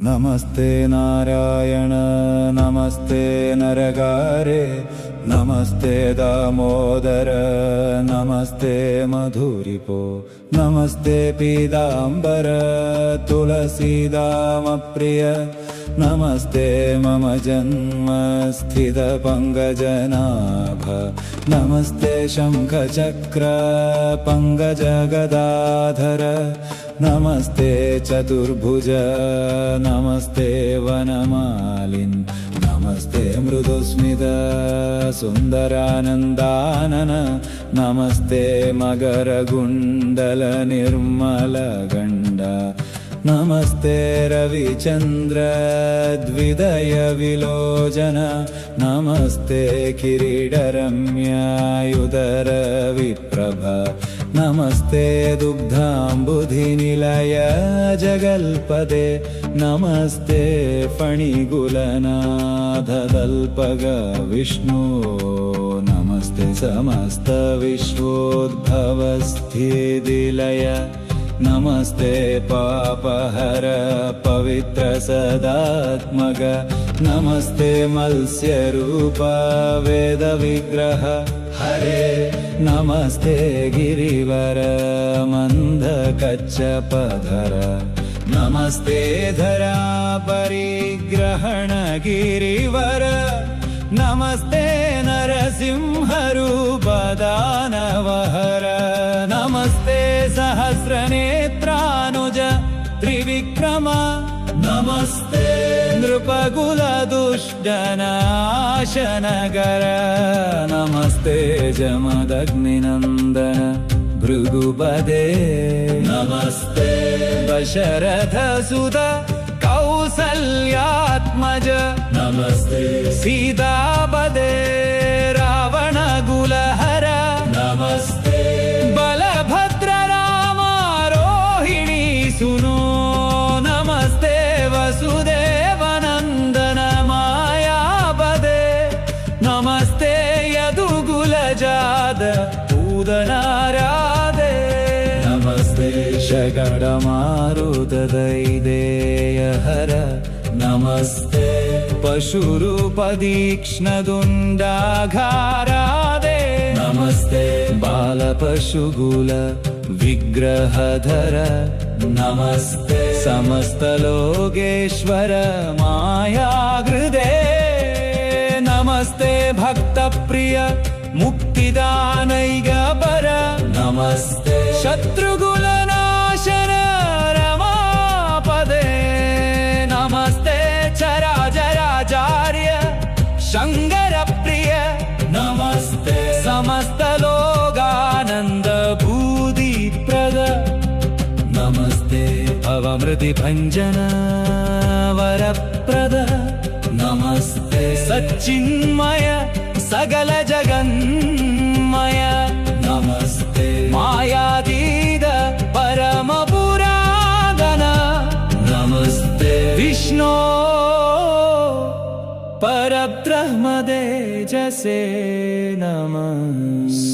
नमस्ते नारायण नमस्ते नरकारे नमस्ते दामोदर नमस्ते मधुरिपो नमस्ते पीताम्बर तुलसीदामप्रिय नमस्ते मम जन्म स्थित पंकजनाभ नमस्ते शंखचक्र पंकजगदाधर नमस्ते चतुर्भुज नमस्ते वनमालिन् नमस्ते मृदुस्मित सुन्दरानन्दानन नमस्ते मकरकुण्डल निर्मलगण्ड नमस्ते रविचन्द्र द्विदय विलोचन नमस्ते किरीटरम्यायुधर विप्रभ नमस्ते दुग्धाम्बुधिनिलय जगल्पदे नमस्ते फणिकुलनाथ दल्पग विष्णु नमस्ते समस्त विश्वोद्भवस्थितिलय नमस्ते पापहर पवित्र सदात्मक नमस्ते मत्स्यरूप वेद विग्रह हरे नमस्ते गिरिवर मंद कच्छपधर नमस्ते धरा परिग्रहण गिरिवर नमस्ते नरसिंहरूप दानवहर नमस्ते सहस्रनेत्रानुज त्रिविक्रम नमस्ते नृपकुल दुष्टनाशनकर नमस्ते जमदग्निनन्दन भृगुपदे नमस्ते दशरथसुत कौसल्यात्मज नमस्ते सीतापदे रावणकुलहर नमस्ते बलभद्र रामारोहिणी सुनो नमस्ते वसुदेवनन्दन मायापदे नमस्ते यदुकुलजात पूदनाराधे नमस्ते शकटमारुत दैदेयहर नमस्ते पशुरूपदीक्ष्णदुण्डाघारादे नमस्ते बालपशुकुल विग्रहधर नमस्ते समस्तलोकेश्वर मायाहृदे नमस्ते भक्तप्रिय मुक्तिदानैकपर नमस्ते शत्रुकुलनाशन रमापदे नमस्ते चराचराचार्य शङ्करप्रिय नमस्ते समस्तलोकानन्द भूतिप्रद नमस्ते भवमृतिभञ्जन वरप्रद नमस्ते सच्चिन्मय सकल जगन्मय नमस्ते मायातीत परम पुरातन नमस्ते विष्णो परब्रह्म तेजसे नमः।